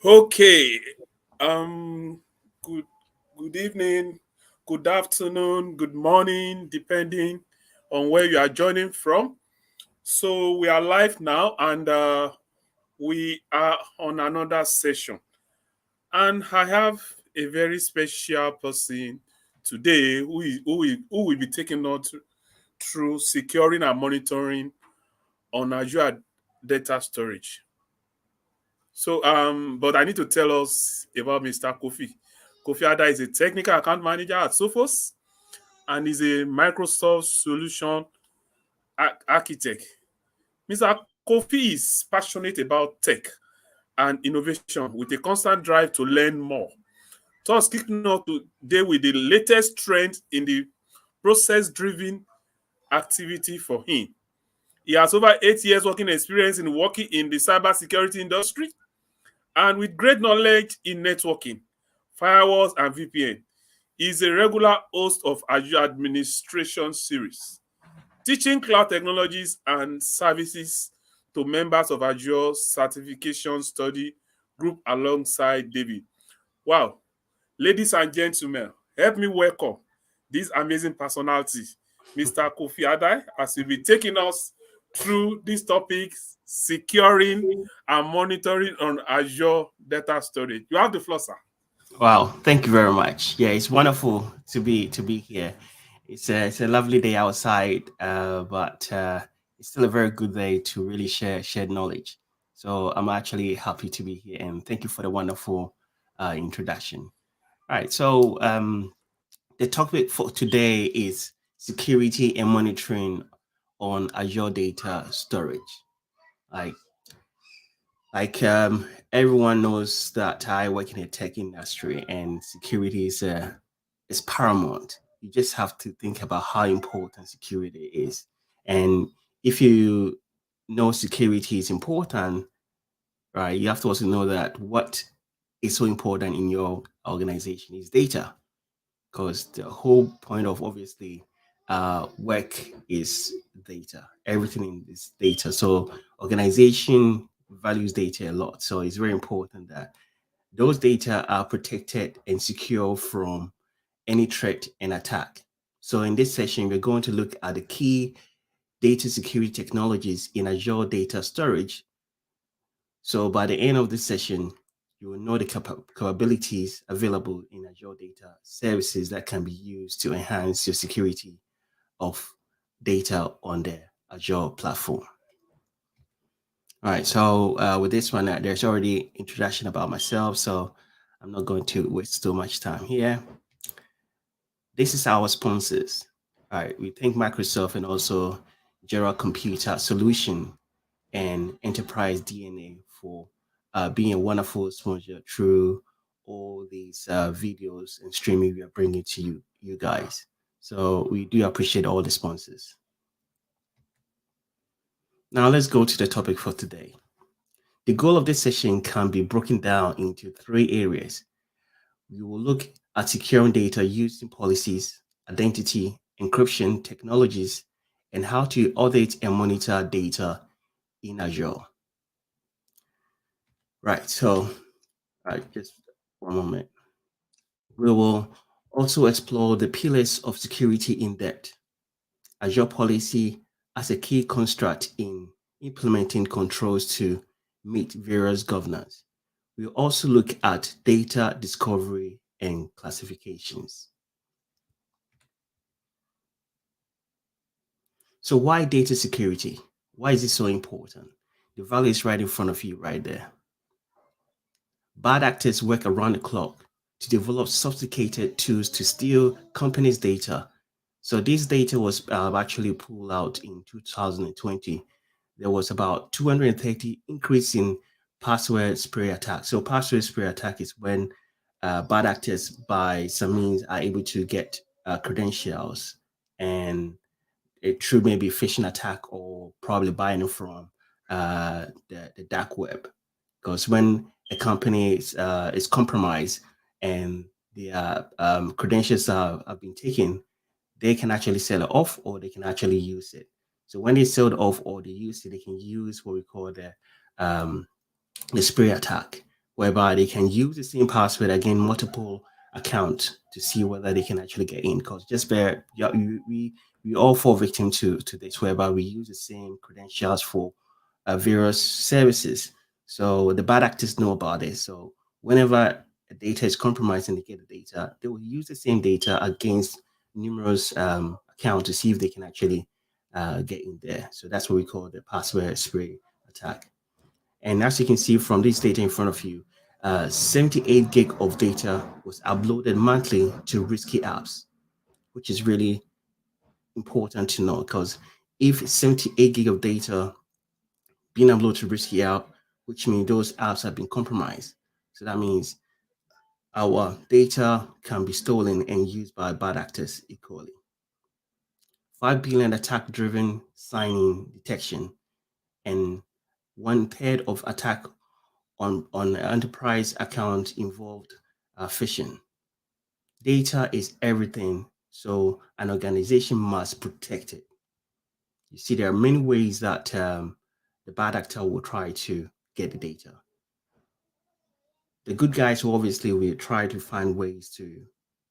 Okay. Um. Good. Good evening. Good afternoon. Good morning, depending on where you are joining from. So we are live now, and we are on another session. And I have a very special person today who will be taking us through securing and monitoring on Azure data storage. But I need to tell us about Mr. Koffi. Koffi Adai is a technical account manager at Sophos and is a Microsoft solution architect. Mr. Koffi is passionate about tech and innovation with a constant drive to learn more. Thus, kicking off today with the latest trend in the process-driven activity for him. He has over 8 years working experience in working in the cybersecurity industry and with great knowledge in networking, firewalls, and VPN. He is a regular host of Azure Administration Series, teaching cloud technologies and services to members of Azure Certification Study Group alongside David. Wow, ladies and gentlemen, help me welcome this amazing personality, Mr. Koffi Adai, as he'll be taking us through these topics, securing and monitoring on Azure data storage. You have the floor, sir. Wow, thank you very much. Yeah, it's wonderful to be here. It's a lovely day outside, but it's still a very good day to really share knowledge. So I'm actually happy to be here, and thank you for the wonderful introduction. All right, so the topic for today is security and monitoring on Azure data storage. Like everyone knows that I work in the tech industry and security is paramount. You just have to think about how important security is. And if you know security is important, right, you have to also know that what is so important in your organization is data, because the whole point of obviously work is data. Everything in this data. So organization values data a lot. So it's very important that those data are protected and secure from any threat and attack. So in this session, we're going to look at the key data security technologies in Azure data storage. So by the end of this session, you will know the capabilities available in Azure data services that can be used to enhance your security of data on the Azure platform. All right, so with this one, there's already introduction about myself, so I'm not going to waste too much time here. This is our sponsors. All right, we thank Microsoft and also General Computer Solution and Enterprise DNA for being a wonderful sponsor through all these videos and streaming we are bringing to you guys. So we do appreciate all the sponsors. Now let's go to the topic for today. The goal of this session can be broken down into three areas. We will look at securing data using policies, identity, encryption technologies, and how to audit and monitor data in Azure. Right, so just one moment. We will also explore the pillars of security in depth. Azure policy as a key construct in implementing controls to meet various governance. We'll also look at data discovery and classifications. So why data security? Why is it so important? The value is right in front of you right there. Bad actors work around the clock to develop sophisticated tools to steal companies' data. So this data was actually pulled out in 2020. There was about 230 increase in password spray attack. So password spray attack is when bad actors by some means are able to get credentials and through maybe phishing attack or probably buying it from the dark web. Because when a company is compromised and their credentials have been taken, they can actually sell it off or they can actually use it. So when they sell it off or they use it, they can use what we call the spray attack, whereby they can use the same password again, multiple accounts to see whether they can actually get in. Because just bear, yeah, we all fall victim to this, whereby we use the same credentials for various services. So the bad actors know about this. So whenever data is compromised and they get the data, they will use the same data against numerous accounts to see if they can actually get in there. So that's what we call the password spray attack. And as you can see from this data in front of you, 78 gig of data was uploaded monthly to risky apps, which is really important to know because if 78 gig of data being uploaded to risky app, which means those apps have been compromised. So that means our data can be stolen and used by bad actors equally. 5 billion attack driven signing detection and one third of attack on enterprise account involved phishing. Data is everything, so an organization must protect it. You see, there are many ways that the bad actor will try to get the data. The good guys will obviously will try to find ways to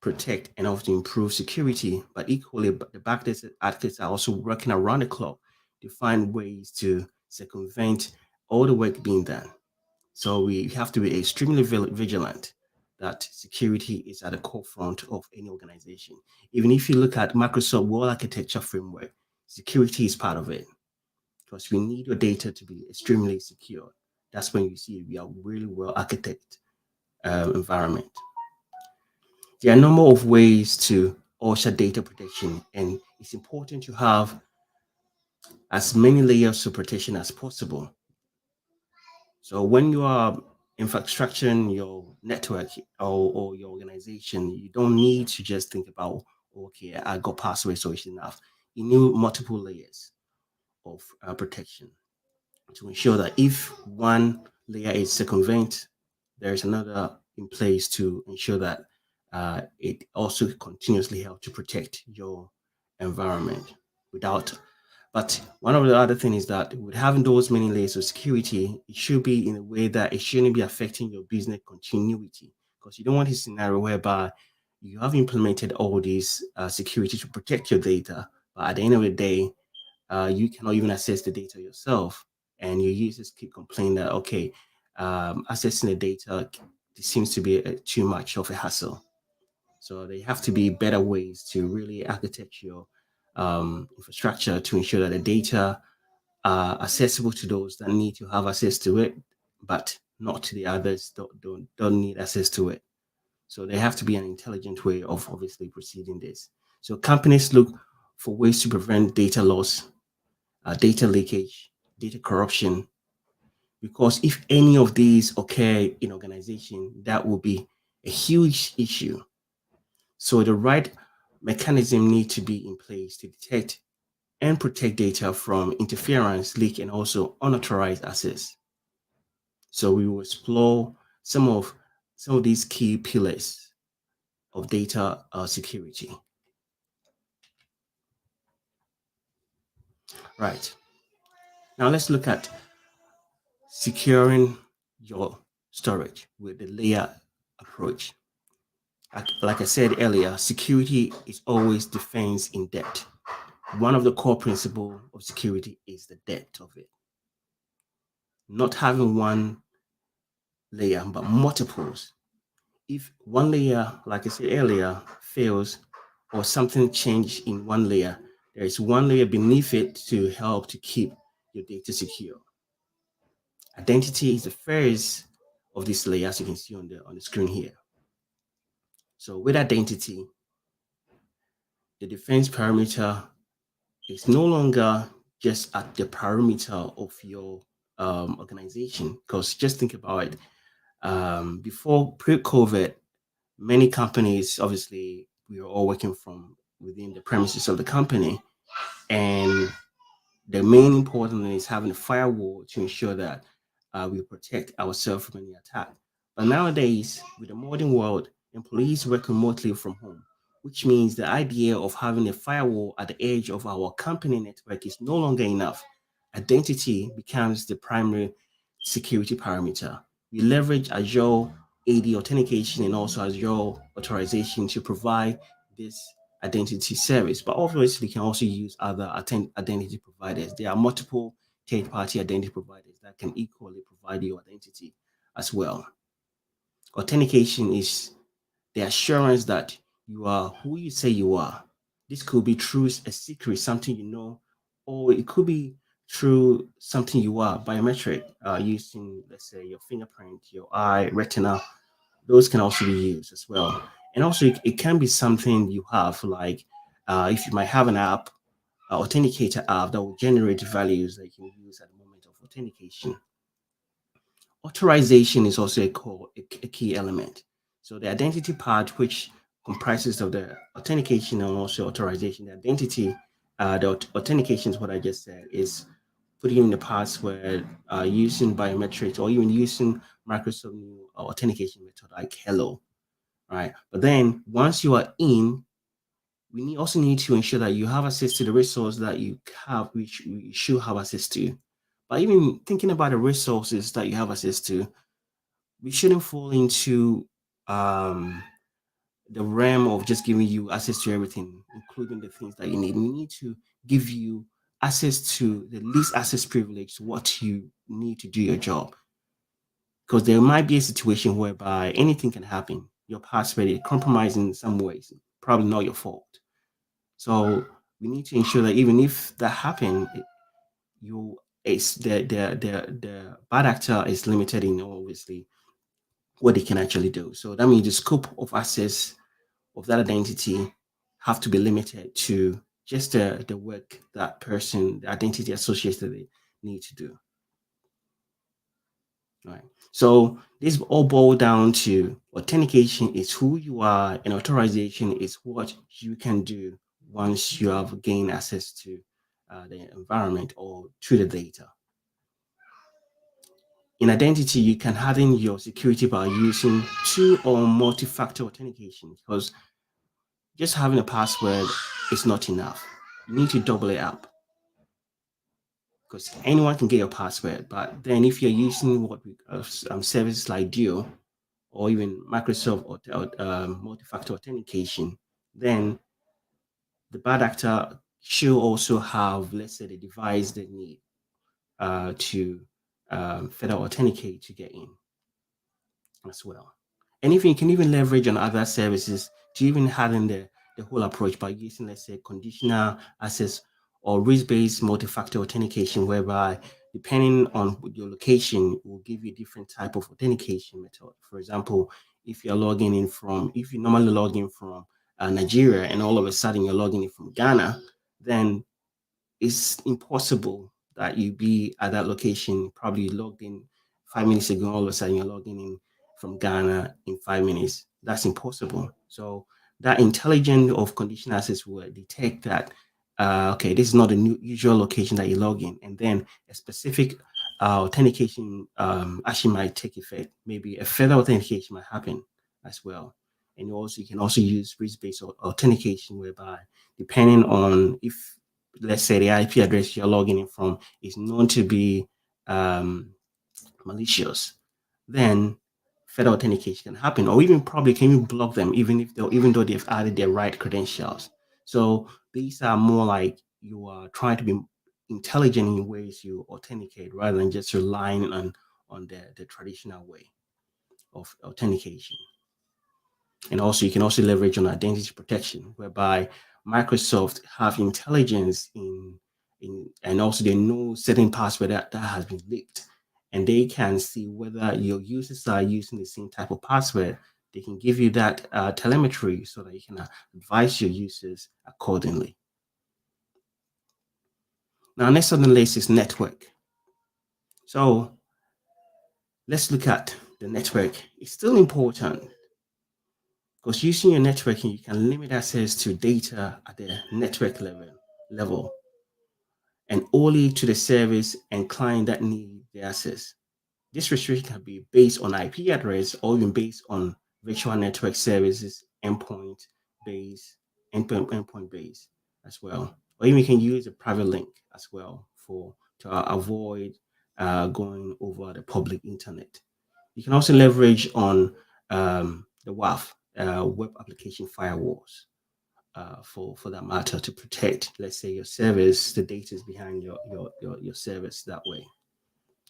protect and also improve security, but equally, the bad actors are also working around the clock to find ways to circumvent all the work being done. So we have to be extremely vigilant that security is at the core front of any organization. Even if you look at Microsoft World Architecture Framework, security is part of it because we need your data to be extremely secure. That's when you see we are really well architect environment. There are a number of ways to usher data protection, and it's important to have as many layers of protection as possible. So when you are infrastructuring your network or your organization, you don't need to just think about, okay, I got password, so it's enough. You need multiple layers of protection to ensure that if one layer is circumvent, there's another in place to ensure that it also continuously helps to protect your environment without. But one of the other things is that with having those many layers of security, it should be in a way that it shouldn't be affecting your business continuity because you don't want a scenario whereby you have implemented all these security to protect your data, but at the end of the day, you cannot even access the data yourself. And your users keep complaining that, okay, accessing the data seems to be too much of a hassle. So there have to be better ways to really architect your infrastructure to ensure that the data are accessible to those that need to have access to it, but not to the others that don't need access to it. So there have to be an intelligent way of obviously proceeding this. So companies look for ways to prevent data loss, data leakage, data corruption, because if any of these occur in organization, that will be a huge issue. So the right mechanism need to be in place to detect and protect data from interference, leak, and also unauthorized access. So we will explore some of these key pillars of data security. Right. Now let's look at securing your storage with the layer approach. Like I said earlier, security is always defense in depth. One of the core principles of security is the depth of it. Not having one layer, but multiples. If one layer, like I said earlier, fails or something changed in one layer, there is one layer beneath it to help to keep your data secure. Identity is the first of this layer, as you can see on the screen here. So with identity, the defense parameter is no longer just at the perimeter of your organization. Because just think about it. Before pre-COVID, many companies, obviously, we were all working from within the premises of the company, and the main important thing is having a firewall to ensure that we protect ourselves from any attack. But nowadays, with the modern world, employees work remotely from home, which means the idea of having a firewall at the edge of our company network is no longer enough. Identity becomes the primary security parameter. we leverage Azure AD authentication and also Azure authorization to provide this identity service. But obviously, you can also use other identity providers. There are multiple third-party identity providers that can equally provide your identity as well. Authentication is the assurance that you are who you say you are. This could be through a secret, something you know, or it could be through something you are, biometric, using, let's say, your fingerprint, your eye, retina. Those can also be used as well. And also, it can be something you have, like if you might have an app, authenticator app that will generate values that you can use at the moment of authentication. Authorization is also a key element. So the identity part, which comprises of the authentication and also authorization, the identity, authentication is what I just said, is putting in the password, using biometrics, or even using Microsoft new authentication method like Hello, right? But then once you are in, also need to ensure that you have access to the resource that you have, which you should have access to. But even thinking about the resources that you have access to, we shouldn't fall into um, the realm of just giving you access to everything, including the things that you need. We need to give you access to the least access privilege to what you need to do your job. Because there might be a situation whereby anything can happen. Your password is compromised in some ways, probably not your fault. So we need to ensure that even if that happened, you it's the bad actor is limited in obviously what they can actually do. So that means the scope of access of that identity have to be limited to just the work that person, the identity associated with it need to do. Right. So this all boil down to authentication is who you are, and authorization is what you can do once you have gained access to the environment or to the data. In identity, you can harden your security by using two or multi-factor authentication because just having a password is not enough. You need to double it up because anyone can get your password. But then if you're using what we services like Duo or even Microsoft multi-factor authentication, then the bad actor should also have, let's say, the device they need to further authenticate to get in as well. And if you can even leverage on other services to even harden the whole approach by using, let's say, conditional access or risk-based multi-factor authentication, whereby depending on your location, it will give you a different type of authentication method. For example, if you normally log in from Nigeria and all of a sudden you're logging in from Ghana, then it's impossible that you be at that location, probably logged in 5 minutes ago, all of a sudden you're logging in from Ghana in 5 minutes. That's impossible. So that intelligence of conditional access will detect that, okay, this is not a new usual location that you log in. And then a specific authentication actually might take effect. Maybe a further authentication might happen as well. And you can also use risk-based authentication, whereby depending on if, let's say, the IP address you're logging in from is known to be um, malicious, then further authentication can happen, or even probably can even block them, even though they've added their right credentials. So these are more like you are trying to be intelligent in ways you authenticate rather than just relying on the traditional way of authentication. And also, you can also leverage on identity protection, whereby Microsoft have intelligence and also they know certain password that has been leaked, and they can see whether your users are using the same type of password. They can give you that telemetry so that you can advise your users accordingly. Now, next on the list is network. So let's look at the network. It's still important because using your networking, you can limit access to data at the network level and only to the service and client that need the access. This restriction can be based on IP address or even based on virtual network services, base, endpoint base as well. Or even you can use a private link as well for to avoid going over the public internet. You can also leverage on the WAF, web application firewalls, for that matter, to protect, let's say, your service, the data is behind your service that way,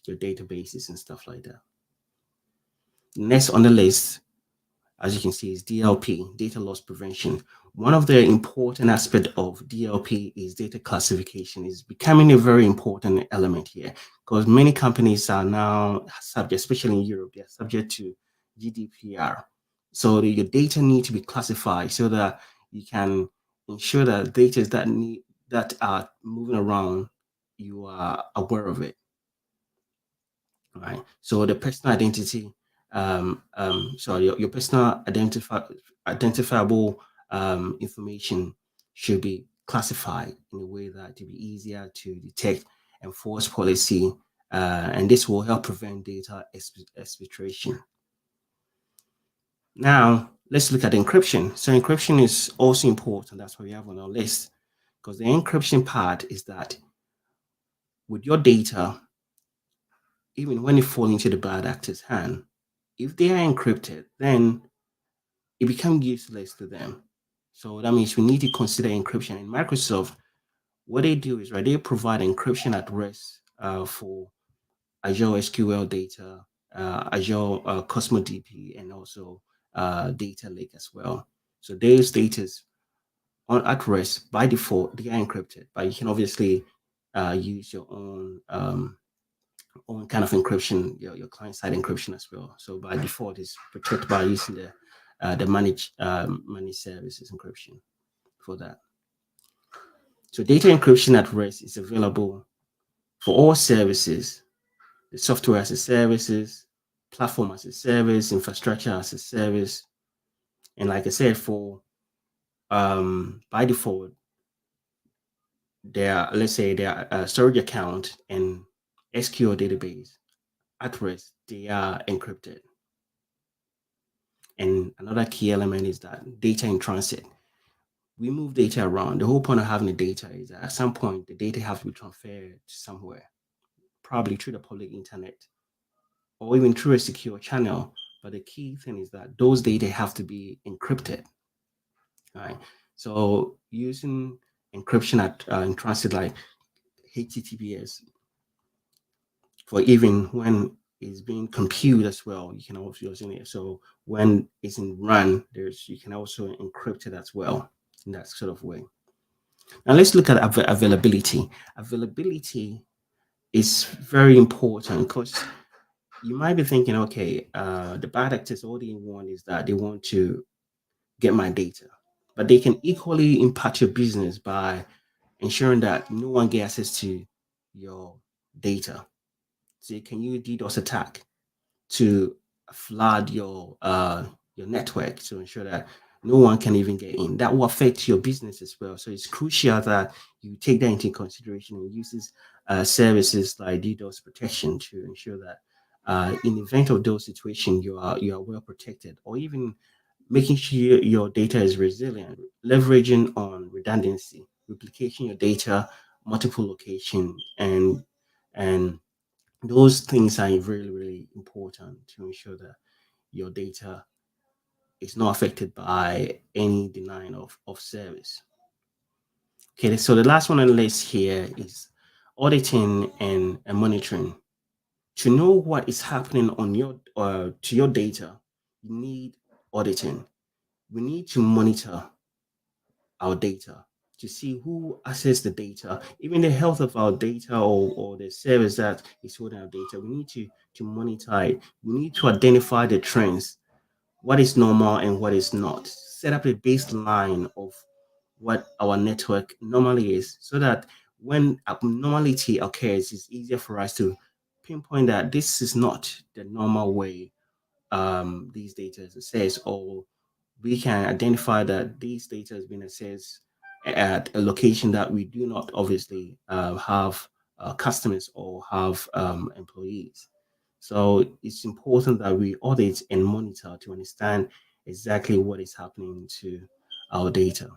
your databases and stuff like that. Next on the list, as you can see, is DLP, data loss prevention. One of the important aspects of DLP is data classification. Is becoming a very important element here because many companies are now subject, especially in Europe, they are subject to GDPR. So your data need to be classified so that you can ensure that data that are moving around, you are aware of it, right? So the personal identity, your personal identifiable information should be classified in a way that to be easier to detect, enforce policy, and this will help prevent data exfiltration. Now, let's look at encryption. So encryption is also important. That's what we have on our list because the encryption part is that with your data, even when it falls into the bad actor's hand, if they are encrypted, then it becomes useless to them. So that means we need to consider encryption. In Microsoft, what they do is right, they provide encryption at rest for Azure SQL data, Azure Cosmo DP, and also data lake as well. So those data on at rest by default, they are encrypted, but you can obviously use your own kind of encryption, your client side encryption as well. So by default, it's protected by using the managed services encryption for that. So data encryption at rest is available for all services, the software as a services, platform as a service, infrastructure as a service, and like I said, for by default, their let's say their storage account and SQL database at rest, they are encrypted. And another key element is that data in transit. We move data around. The whole point of having the data is that at some point the data has to be transferred somewhere, probably through the public internet or even through a secure channel. But the key thing is that those data have to be encrypted. Right. So using encryption in transit like HTTPS for even when it's being computed as well, you can also use it. So when it's in run, there's you can also encrypt it as well in that sort of way. Now let's look at availability. Availability is very important because you might be thinking, okay, the bad actors, all they want is that they want to get my data, but they can equally impact your business by ensuring that no one gets access to your data. So you can use DDoS attack to flood your network to ensure that no one can even get in. That will affect your business as well. So it's crucial that you take that into consideration and uses services like DDoS protection to ensure that in the event of those situations you are well protected, or even making sure your data is resilient, leveraging on redundancy, replication your data, multiple location, and those things are really, really important to ensure that your data is not affected by any denying of service. Okay, so the last one on the list here is auditing and monitoring. To know what is happening on your to your data, you need auditing. We need to monitor our data to see who access the data, even the health of our data, or the service that is holding our data. We need to monitor it. We need to identify the trends, what is normal and what is not. Set up a baseline of what our network normally is so that when abnormality occurs, it's easier for us to pinpoint that this is not the normal way these data is assessed, or we can identify that these data has been assessed at a location that we do not obviously have customers or have employees. So it's important that we audit and monitor to understand exactly what is happening to our data.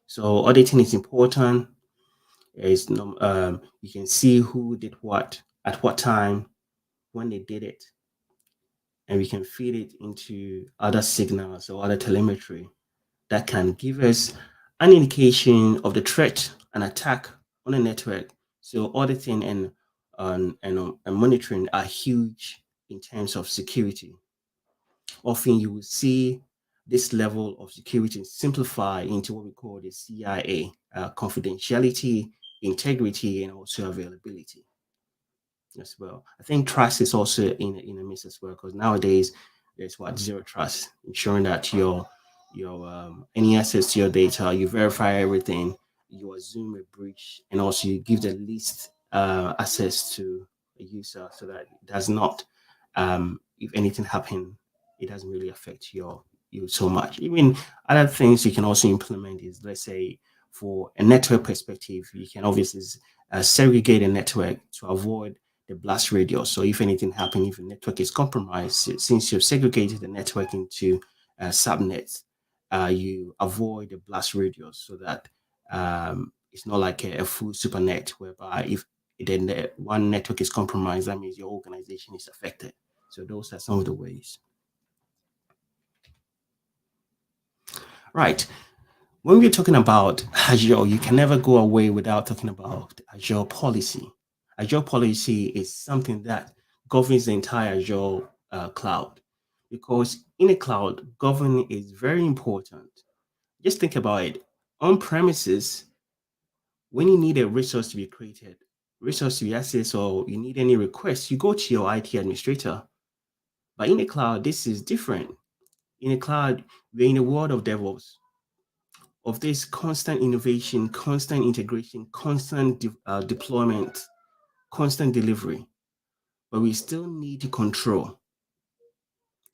So auditing is important. You can see who did what at what time when they did it. and we can feed it into other signals or other telemetry that can give us an indication of the threat and attack on a network. So auditing and monitoring are huge in terms of security. Often you will see this level of security simplify into what we call the CIA, confidentiality, integrity, and also availability as well. I think trust is also in a mix as well, because nowadays there's what zero trust, ensuring that your any access to your data, you verify everything, you assume a breach, and also you give the least access to a user so that it does not, if anything happen, it doesn't really affect you so much. Even other things you can also implement is, let's say, for a network perspective, you can obviously segregate a network to avoid the blast radius. So if anything happens, if the network is compromised, since you've segregated the network into subnets, you avoid the blast radius so that it's not like a full supernet whereby if one network is compromised, that means your organization is affected. So those are some of the ways. Right. When we're talking about Azure, you can never go away without talking about Azure policy. Azure policy is something that governs the entire Azure cloud, because in a cloud, governing is very important. Just think about it. On premises, when you need a resource to be created, resource to be accessed, or you need any request, you go to your IT administrator. But in the cloud, this is different. In the cloud, we're in a world of DevOps, of this constant innovation, constant integration, constant deployment, constant delivery, but we still need to control.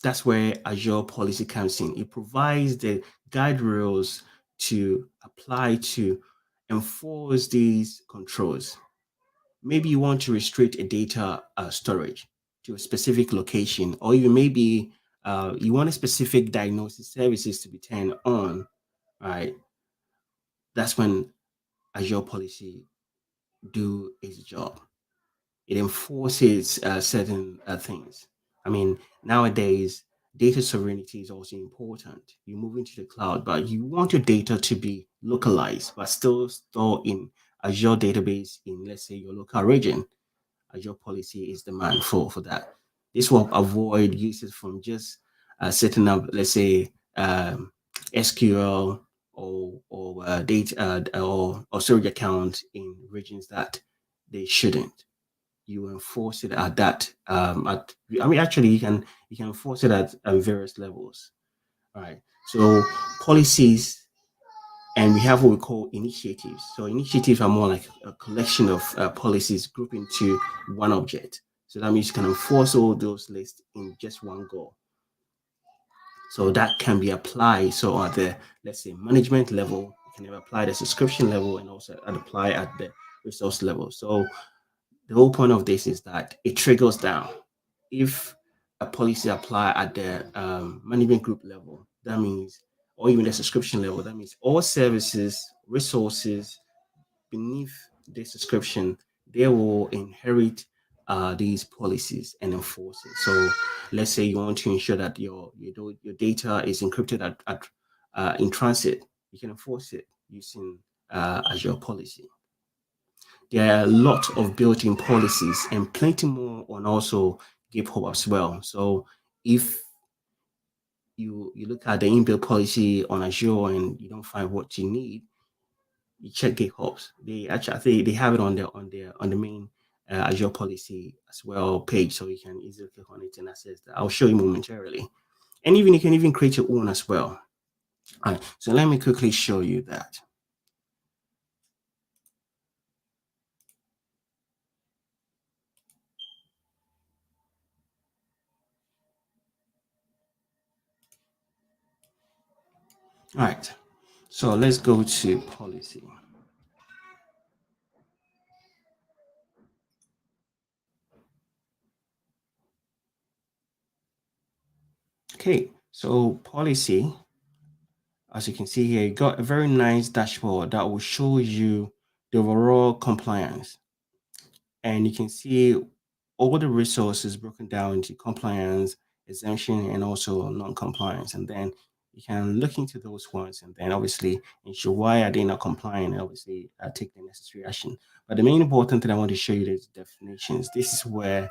That's where Azure policy comes in. It provides the guide rails to apply to enforce these controls. Maybe you want to restrict a data storage to a specific location, or even maybe you want a specific diagnosis services to be turned on, right? That's when Azure policy do its job. It enforces certain things. I mean, nowadays, data sovereignty is also important. You move into the cloud, but you want your data to be localized, but still stored in Azure database in, let's say, your local region. Azure policy is the man for that. This will avoid users from just setting up, let's say, SQL or data or storage account in regions that they shouldn't. You enforce it at that I mean, actually you can enforce it at various levels. All right. So policies, and we have what we call initiatives. So initiatives are more like a collection of policies grouped into one object. So that means you can enforce all those lists in just one goal. So that can be applied. So at the, let's say, management level, you can apply the subscription level and also apply at the resource level. So the whole point of this is that it trickles down. If a policy apply at the management group level, that means, or even the subscription level, that means all services, resources beneath the subscription, they will inherit these policies and enforce it. So let's say you want to ensure that your data is encrypted in transit, you can enforce it using Azure policy. There are a lot of built-in policies and plenty more on also GitHub as well. So if you look at the inbuilt policy on Azure and you don't find what you need, you check GitHub. They actually, I think they have it on the main Azure policy as well page, so you can easily click on it and access that. I'll show you momentarily. And even you can even create your own as well. All right, so let me quickly show you that. All right, so let's go to policy. Okay, so policy, as you can see here, you got a very nice dashboard that will show you the overall compliance. And you can see all the resources broken down into compliance, exemption, and also non-compliance. And then you can look into those ones and then obviously ensure why are they not complying and obviously take the necessary action. But the main important thing I want to show you is definitions. This is where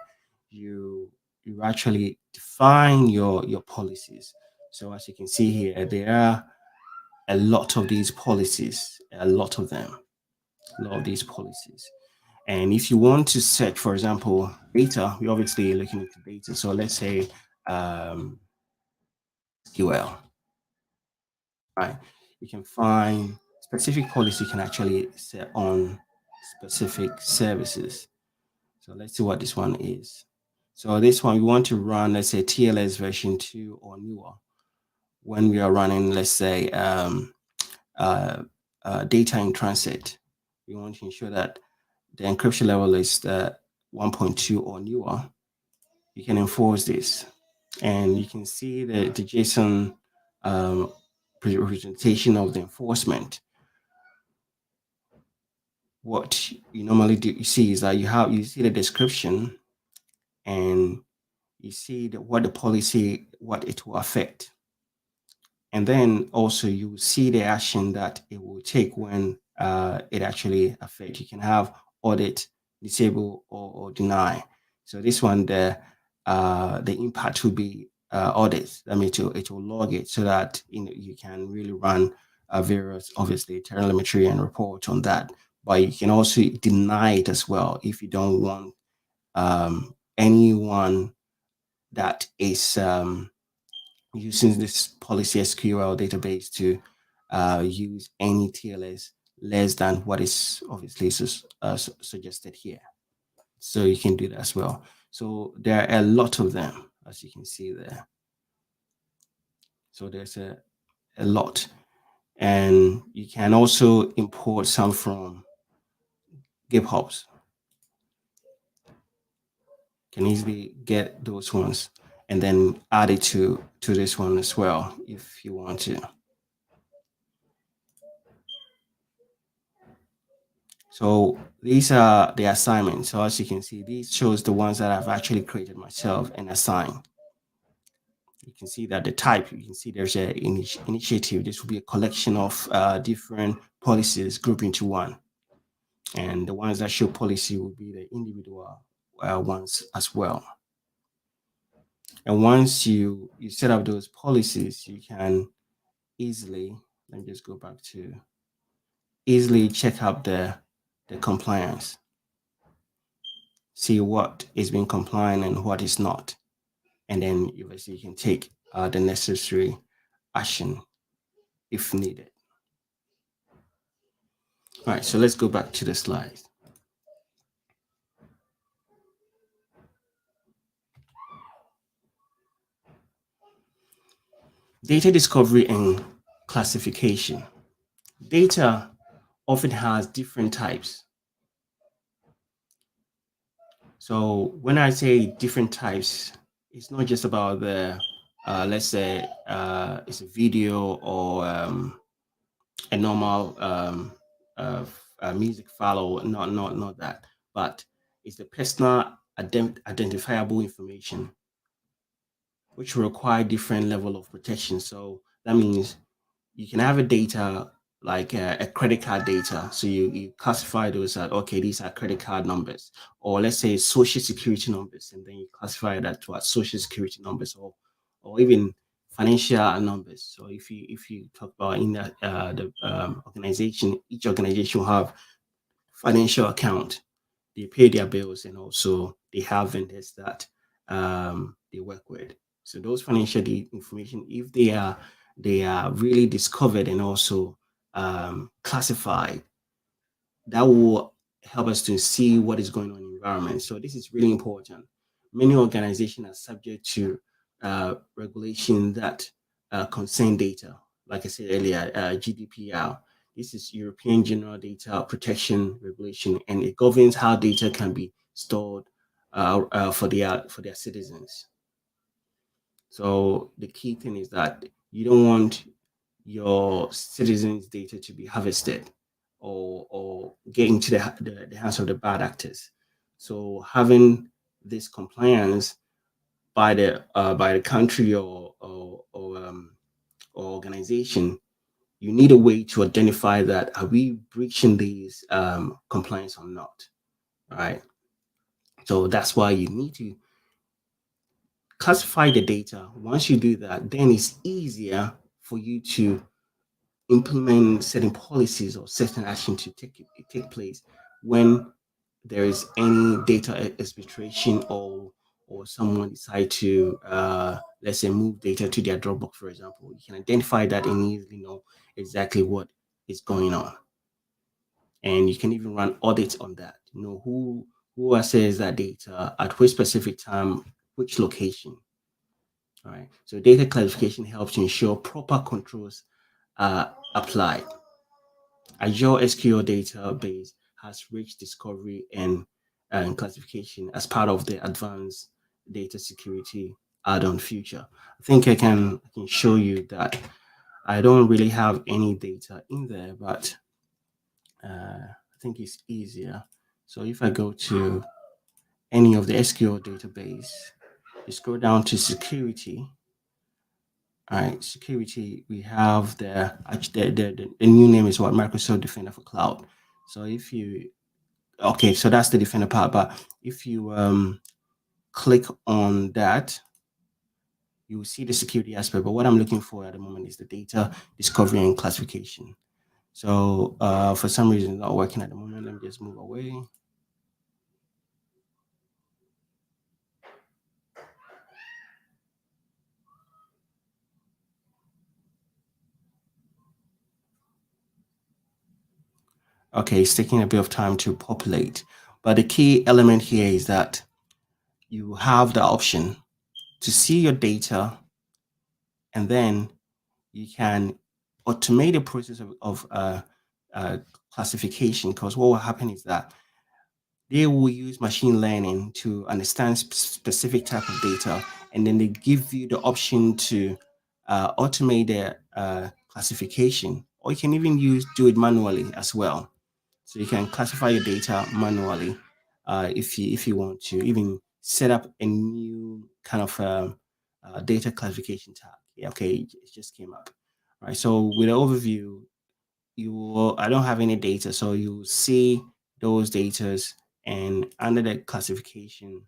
you you actually define your policies. So as you can see here, there are a lot of these policies, a lot of them, a lot of these policies. And if you want to search, for example, data, we're obviously looking into data. So let's say SQL, right? You can find specific policy you can actually set on specific services. So let's see what this one is. So this one, we want to run, let's say TLS version 2 or newer. When we are running, let's say, uh, data in transit, we want to ensure that the encryption level is 1.2 or newer. You can enforce this. And you can see the JSON um, representation of the enforcement. What you normally do, you see is that you see the description and you see what the policy, what it will affect. And then also you see the action that it will take when it actually affects. You can have audit, disable, or deny. So this one, the impact will be audit. I mean, it will log it so that you can really run various, obviously, telemetry and report on that. But you can also deny it as well if you don't want anyone that is using this policy SQL database to use any TLS less than what is obviously suggested here. So you can do that as well. So there are a lot of them, as you can see there. So there's a lot. And you can also import some from GitHubs. Can easily get those ones and then add it to this one as well if you want to. So these are the assignments. So as you can see, these shows the ones that I've actually created myself and assigned. You can see that the type, you can see there's an initiative. This will be a collection of different policies grouped into one. And the ones that show policy will be the individual ones as well. And once you set up those policies, you can easily, let me just go back to, easily check out the compliance, see what is being compliant and what is not. And then obviously you can take the necessary action if needed. All right, so let's go back to the slide. Data discovery and classification. Data often has different types. So when I say different types, it's not just about the, let's say, it's a video or a normal music file, or not that, but it's the personal identifiable information, which require different level of protection. So that means you can have a data like a credit card data. So you classify those as, okay, these are credit card numbers, or let's say social security numbers, and then you classify that to as social security numbers, or even financial numbers. So if you talk about in the organization, each organization will have financial account. They pay their bills and also they have vendors that they work with. So those financial information, if they are really discovered and also classified, that will help us to see what is going on in the environment. So this is really important. Many organizations are subject to regulation that concern data. Like I said earlier, GDPR. This is European General Data Protection Regulation, and it governs how data can be stored for their citizens. So the key thing is that you don't want your citizens' data to be harvested or get into the hands of the bad actors. So having this compliance by the country or organization, you need a way to identify that are we breaching these compliance or not, right? So that's why you need to classify the data. Once you do that, then it's easier for you to implement certain policies or certain action to take place when there is any data exfiltration or someone decide to let's say move data to their Dropbox, for example. You can identify that and easily know exactly what is going on, and you can even run audits on that. You know who accesses that data at which specific time, which location. All right. So data classification helps to ensure proper controls are applied. Azure SQL database has rich discovery and classification as part of the advanced data security add-on feature. I think I can show you that I don't really have any data in there, but I think it's easier. So if I go to any of the SQL database, you scroll down to security. All right, security. We have the new name is what Microsoft Defender for Cloud. So if you okay, so that's the Defender part. But if you click on that, you will see the security aspect. But what I'm looking for at the moment is the data discovery and classification. So for some reason, it's not working at the moment. Let me just move away. Okay, it's taking a bit of time to populate. But the key element here is that you have the option to see your data, and then you can automate the process of uh, classification, because what will happen is that they will use machine learning to understand specific type of data, and then they give you the option to automate the classification, or you can even do it manually as well. So you can classify your data manually if you want to even set up a new kind of data classification tag. Yeah, okay, it just came up. All right. So with the overview, I don't have any data, so you see those datas, and under the classification,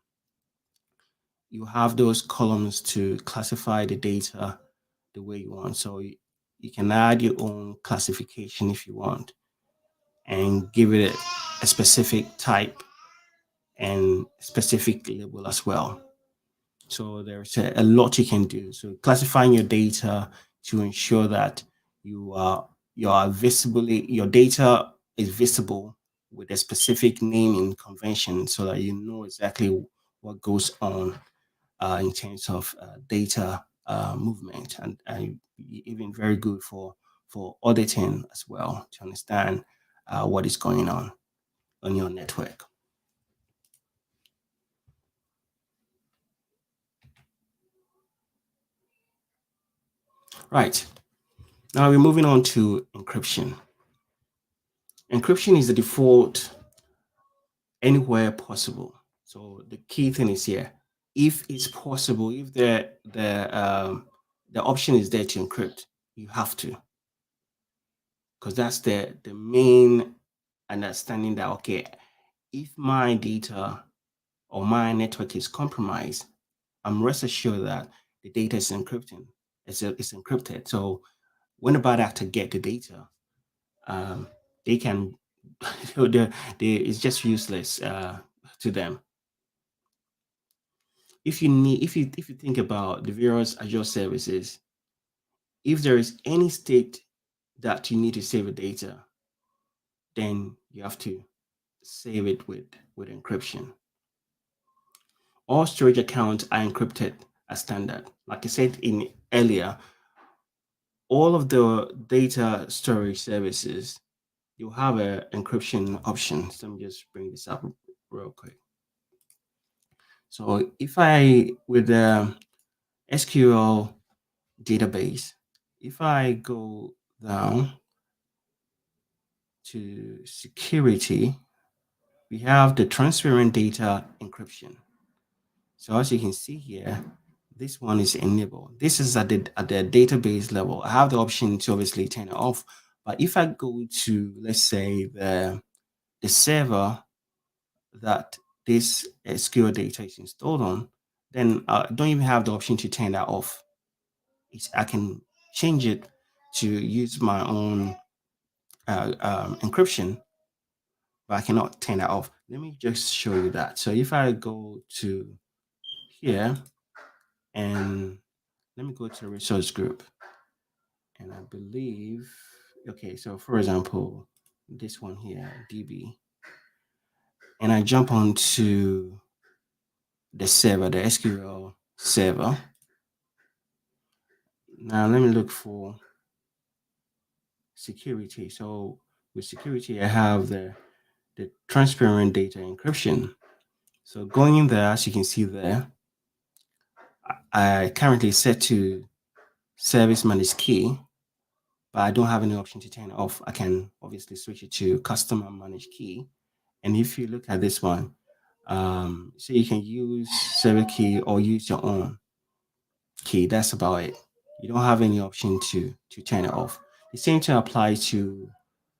you have those columns to classify the data the way you want. So you can add your own classification if you want, and give it a specific type and specific label as well. So there's a lot you can do. So classifying your data to ensure that you are visibly your data is visible with a specific naming convention, so that you know exactly what goes on in terms of data movement, and even very good for auditing as well to understand what is going on your network. Right. Now we're moving on to encryption. Encryption is the default anywhere possible. So the key thing is here: if it's possible, if the option is there to encrypt, you have to, because that's the main understanding that okay, if my data or my network is compromised, I'm rest assured that the data is encrypting. It's encrypted. So when a bad actor get the data, um, they can it's just useless to them. If you think about the various Azure services, if there is any state that you need to save the data, then you have to save it with encryption. All storage accounts are encrypted as standard. Like I said in earlier, all of the data storage services, you have a encryption option. So let me just bring this up real quick. So if I with the SQL database, if I go down to security, we have the transparent data encryption. So as you can see here, This one is enabled. This is at the database level. I have the option to obviously turn it off. But if I go to, let's say, the server that this SQL data is installed on, then I don't even have the option to turn that off. I can change it to use my own encryption, but I cannot turn that off. Let me just show you that. So if I go to here and let me go to the resource group, and I believe, okay, so for example, this one here, DB, and I jump onto the server, the SQL server. Now let me look for security. So with security, I have the transparent data encryption. So going in there, as you can see there, I currently set to service managed key, but I don't have any option to turn it off. I can obviously switch it to customer managed key. And if you look at this one, so you can use server key or use your own key. That's about it. You don't have any option to turn it off. The same thing applies to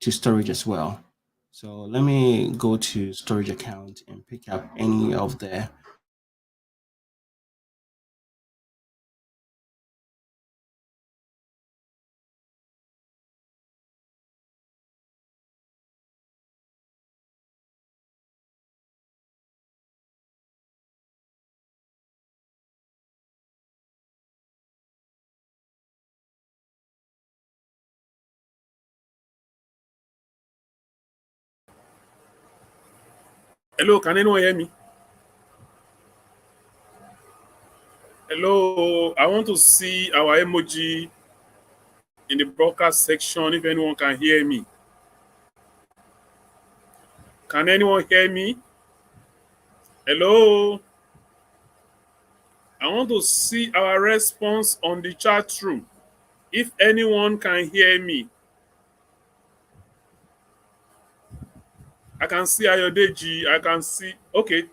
storage as well. So let me go to storage account and pick up any of the Hello, can anyone hear me? Hello, I want to see our emoji in the broadcast section if anyone can hear me. Can anyone hear me? Hello, I want to see our response on the chat room. If anyone can hear me, I can see Ayodeji. I can see. Okay,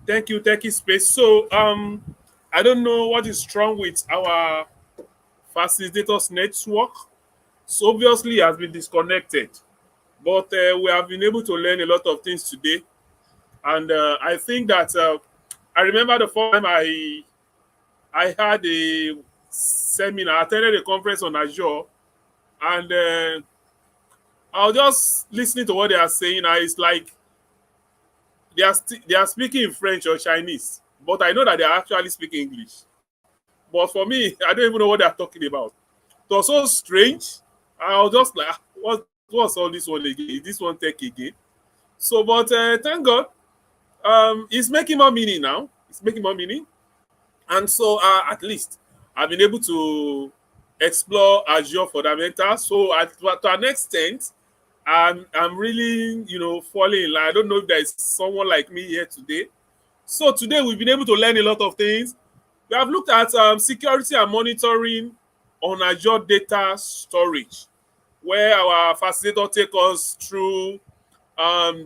thank you, Techie Space. So, I don't know what is wrong with our facilitators network. So obviously, it has been disconnected, but we have been able to learn a lot of things today. And I think that I remember the first time I had a seminar, I attended a conference on Azure, and I was just listening to what they are saying. And it's like they are speaking in French or Chinese, but I know that they are actually speaking English. But for me, I don't even know what they are talking about. It was so strange. I was just like, "Ah, what's all this one again? Is this one tech again?" So, but thank God, it's making more meaning now. It's making more meaning, and so at least I've been able to explore Azure fundamentals. So, to an extent, I'm really falling in line. I don't know if there is someone like me here today. So today we've been able to learn a lot of things. We have looked at security and monitoring on Azure data storage, where our facilitator take us through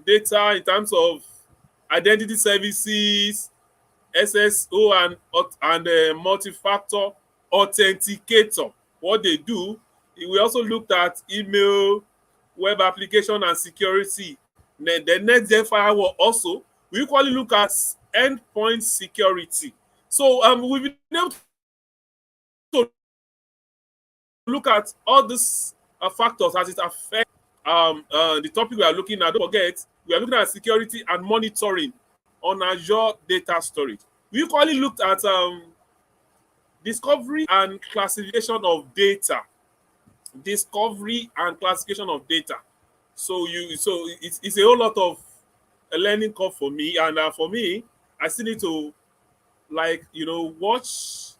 data in terms of identity services, SSO, and multi-factor authenticator. What they do. We also looked at email, web application, and security. The next gen firewall also. We equally look at endpoint security. So we've been able to look at all these factors as it affects the topic we are looking at. Don't forget, we are looking at security and monitoring on Azure data storage. We equally looked at discovery and classification of data. Discovery and classification of data. So it's a whole lot of a learning curve for me, and for me, I still need to watch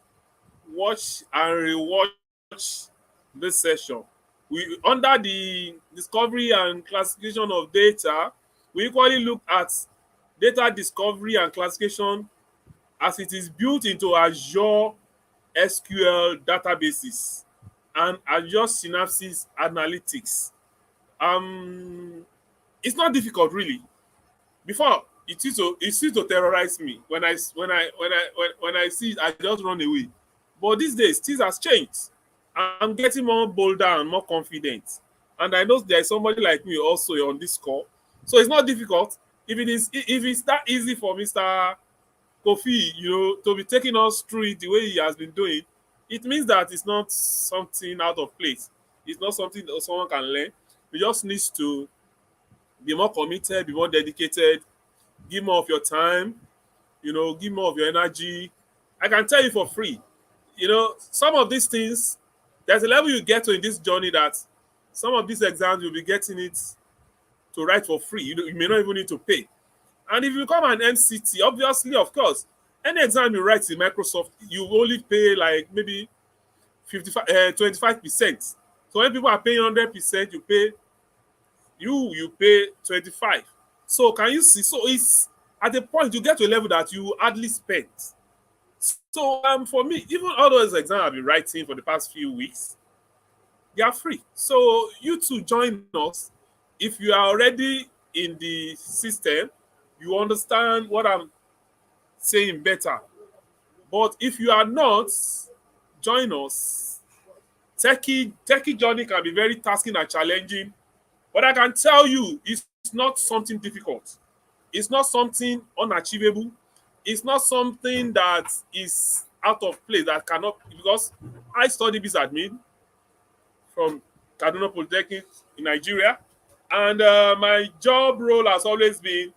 and rewatch this session. We under the discovery and classification of data, we equally look at data discovery and classification as it is built into Azure SQL databases and Azure Synapses Analytics. Um, it's not difficult really. Before, it used to terrorize me when I see it, I just run away. But these days things has changed. I'm getting more bolder and more confident, and I know there's somebody like me also on this call, so it's not difficult. If it's that easy for Mr. Kofi, to be taking us through it the way he has been doing, it means that it's not something out of place. It's not something that someone can learn. You just needs to be more committed, be more dedicated, give more of your time, give more of your energy. I can tell you for free, some of these things, there's a level you get to in this journey that some of these exams you'll be getting it to write for free. You may not even need to pay. And if you become an MCT, obviously, of course, any exam you write in Microsoft, you only pay like maybe 25%. So when people are paying 100%, you pay 25. So can you see? So it's at the point you get to a level that you hardly spend. So for me, even all those exams I've been writing for the past few weeks, they are free. So you too join us. If you are already in the system, you understand what I'm saying better. But if you are not, join us. Techie journey can be very tasking and challenging, but I can tell you it's not something difficult. It's not something unachievable. It's not something that is out of place that cannot, because I study business admin from Kaduna Polytechnic in Nigeria, and my job role has always been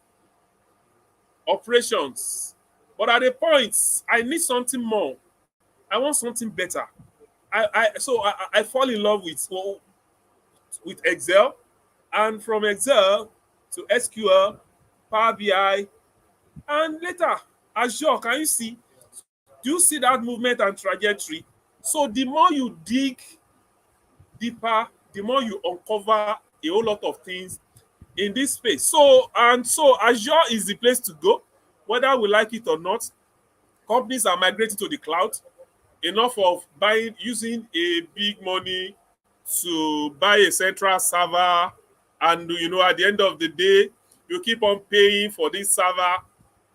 operations. But at a point, I need something more. I want something better. I fall in love with Excel, and from Excel to SQL, Power BI, and later Azure. Can you see? Do you see that movement and trajectory? So the more you dig deeper, the more you uncover a whole lot of things in this space. So Azure is the place to go, whether we like it or not. Companies are migrating to the cloud. Enough of buying using a big money to buy a central server, and at the end of the day you keep on paying for this server.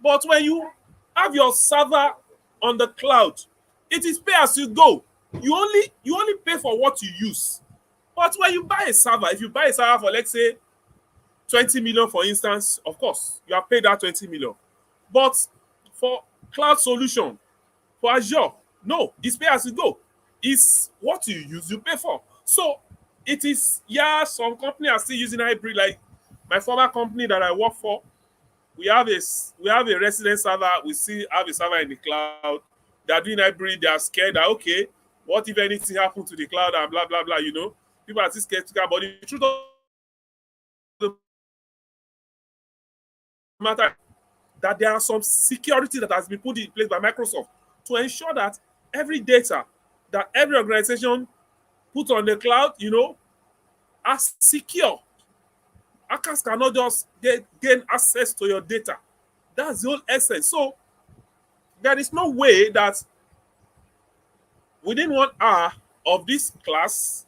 But when you have your server on the cloud, it is pay as you go. You only pay for what you use. But when you buy a server, if you buy a server for, let's say, 20 million, for instance, of course you are paid that 20 million. But for cloud solution, for Azure, no, it's pay as you go. It's what you use, you pay for. So it is, yeah, some company are still using hybrid. Like my former company that I work for, we have a resident server, we still have a server in the cloud. They are doing hybrid, they are scared that, okay, what if anything happens to the cloud and blah blah blah. People are still skeptical, but the truth of the matter that there are some security that has been put in place by Microsoft to ensure that every data that every organization put on the cloud, are secure. Hackers cannot just gain access to your data. That's the whole essence. So there is no way that within 1 hour of this class,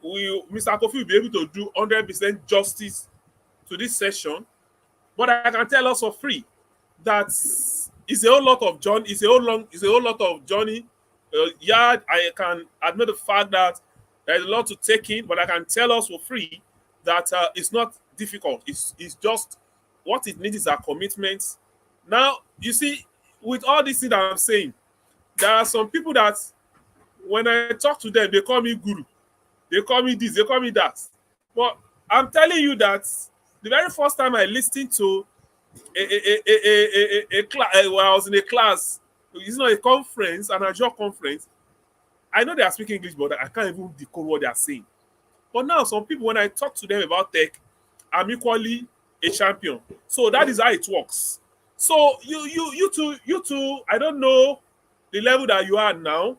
Mr. Koffi will be able to do 100% justice to this session. But I can tell us for free that it's a whole lot of journey. It's a whole lot of journey. Yeah, I can admit the fact that there's a lot to take in, but I can tell us for free that it's not difficult. It's just what it needs is our commitment. Now, you see, with all these things that I'm saying, there are some people that when I talk to them, they call me guru. They call me this, they call me that. But I'm telling you that the very first time I listened to a class, when I was in a class, it's not a conference, an Azure conference. I know they are speaking English, but I can't even decode what they are saying. But now, some people, when I talk to them about tech, I'm equally a champion. So that is how it works. So you two, I don't know the level that you are now,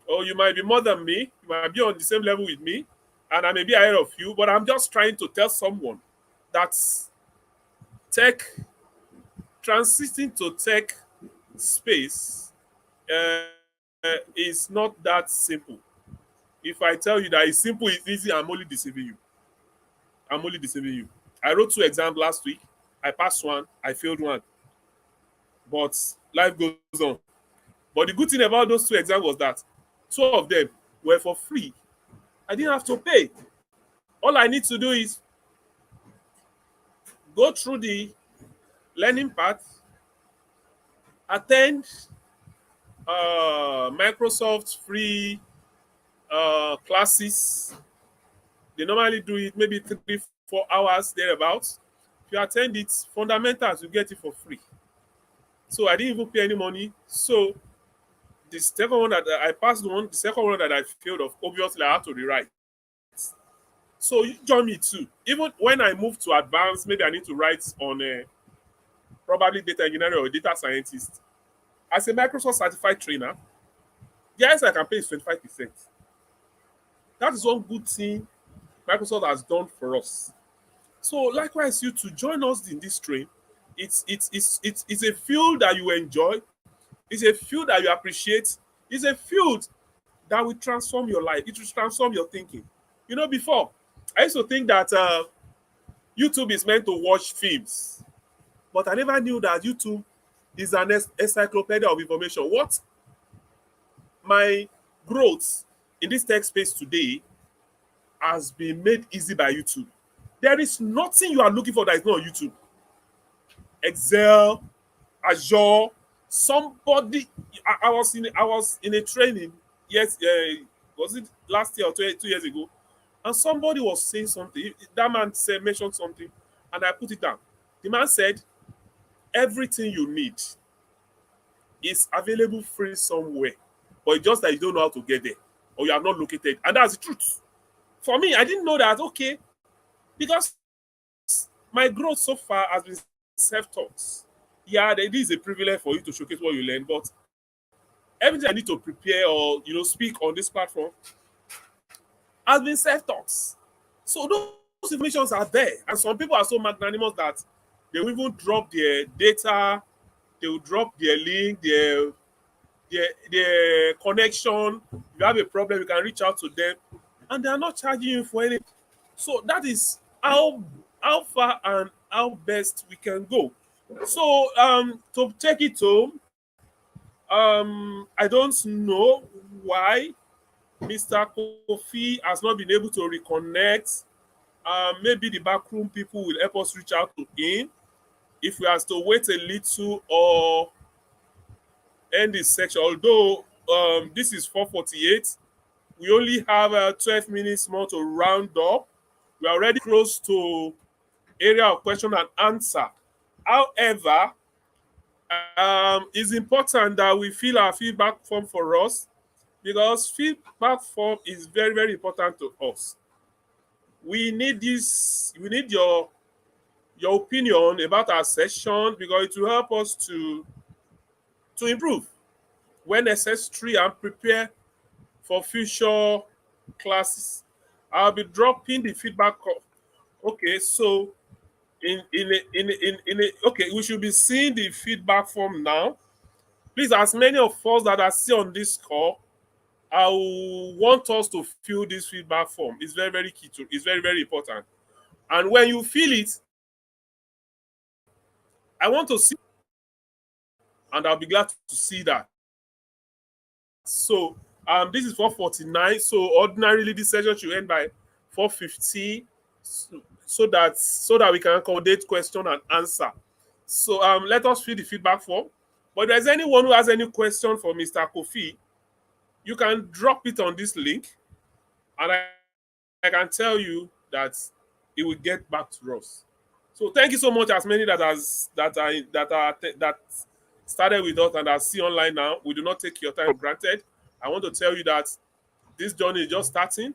or you might be more than me. You might be on the same level with me, and I may be ahead of you. But I'm just trying to tell someone that tech, transiting to tech space, is not that simple. If I tell you that it's simple, it's easy, I'm only deceiving you. I'm only deceiving you. I wrote 2 exams last week. I passed one, I failed one, but life goes on. But the good thing about those two exams was that two of them were for free. I didn't have to pay. All I need to do is go through the learning path, attend Microsoft free classes. They normally do it maybe 3 4 hours thereabouts. If you attend it, fundamentals, you get it for free. So I didn't even pay any money. So the second one that I passed one, the second one that I failed of, obviously I had to rewrite. So you join me too. Even when I move to advanced, maybe I need to write on probably data engineering or data scientist. As a Microsoft certified trainer, the highest I can pay is 25%. That is one good thing Microsoft has done for us. So likewise, you to join us in this train. It's a field that you enjoy. It's a field that you appreciate. It's a field that will transform your life. It will transform your thinking. You know, before I used to think that YouTube is meant to watch films, but I never knew that YouTube is an encyclopedia of information. What my growth in this tech space today has been made easy by YouTube. There is nothing you are looking for that is not on YouTube. Excel, Azure, somebody. I was in a training. Yes, was it last year or 2 years ago? And somebody was saying something. That man said mentioned something, and I put it down. The man said everything you need is available free somewhere, but it's just that you don't know how to get there or you are not located, and that's the truth. For me, I didn't know that. Okay, because my growth so far has been self-taught. Yeah, it is a privilege for you to showcase what you learn, but everything I need to prepare or speak on this platform has been self-taught. So those informations are there, and some people are so magnanimous that they will even drop their data, they will drop their link, their connection. If you have a problem, you can reach out to them, and they are not charging you for anything. So that is how far and how best we can go. So to take it home, I don't know why Mr. Koffi has not been able to reconnect. Maybe the backroom people will help us reach out to him. If we have to wait a little or end this section, although this is 4:48, we only have 12 minutes more to round up. We are already close to area of question and answer. However, it's important that we fill our feedback form for us, because feedback form is very, very important to us. We need this. We need your opinion about our session, because it will help us to improve when necessary and prepare for future classes. I'll be dropping the feedback. Okay, so okay, we should be seeing the feedback form now. Please, as many of us that are still on this call, I will want us to fill this feedback form. It's very, very key to. It's very, very important. And when you fill it, I want to see, and I'll be glad to see that. So this is 4:49. So ordinarily this session should end by 4:50, so that we can accommodate question and answer. So let us fill the feedback form. But if there's anyone who has any question for Mr. Koffi, you can drop it on this link, and I can tell you that it will get back to us. So thank you so much, as many that started with us and are still online now. We do not take your time for granted. I want to tell you that this journey is just starting.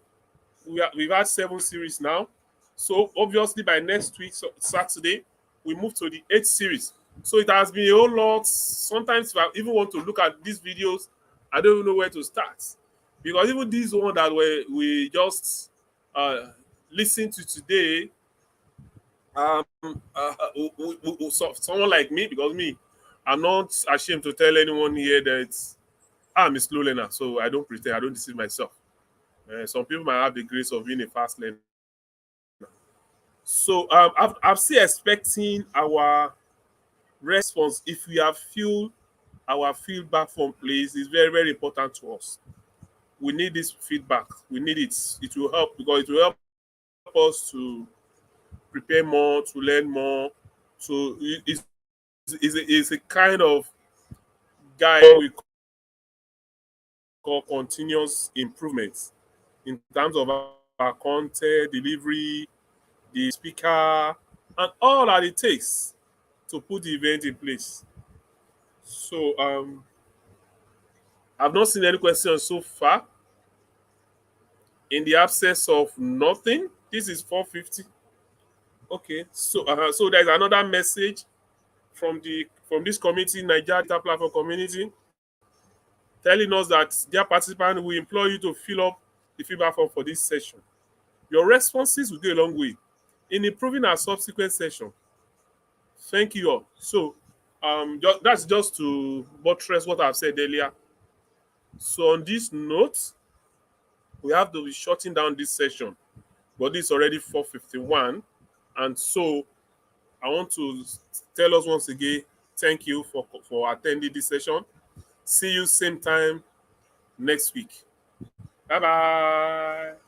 We've had 7 series now. So obviously by next week, Saturday, we move to the 8th series. So it has been a whole lot. Sometimes if I even want to look at these videos, I don't even know where to start. Because even this one that we just listened to today, someone like me, because me, I'm not ashamed to tell anyone here that I'm a slow learner, so I don't pretend, I don't deceive myself. Some people might have the grace of being a fast learner. So So I'm still expecting our response. If we have filled our feedback form, please, is very, very important to us. We need this feedback. We need it. It will help because it will help us to prepare more, to learn more. So it's a kind of guide we call continuous improvement in terms of our content delivery, the speaker, and all that it takes to put the event in place. So I've not seen any questions so far. In the absence of nothing, this is 4:50. Okay, so there's another message from this community, Nigeria Data Platform community, telling us that their participants will implore you to fill up the feedback form for this session. Your responses will go a long way in improving our subsequent session. Thank you all. So that's just to buttress what I've said earlier. So on this note, we have to be shutting down this session, but this is already 4:51, and so I want to tell us once again, thank you for attending this session. See you same time next week. Bye bye.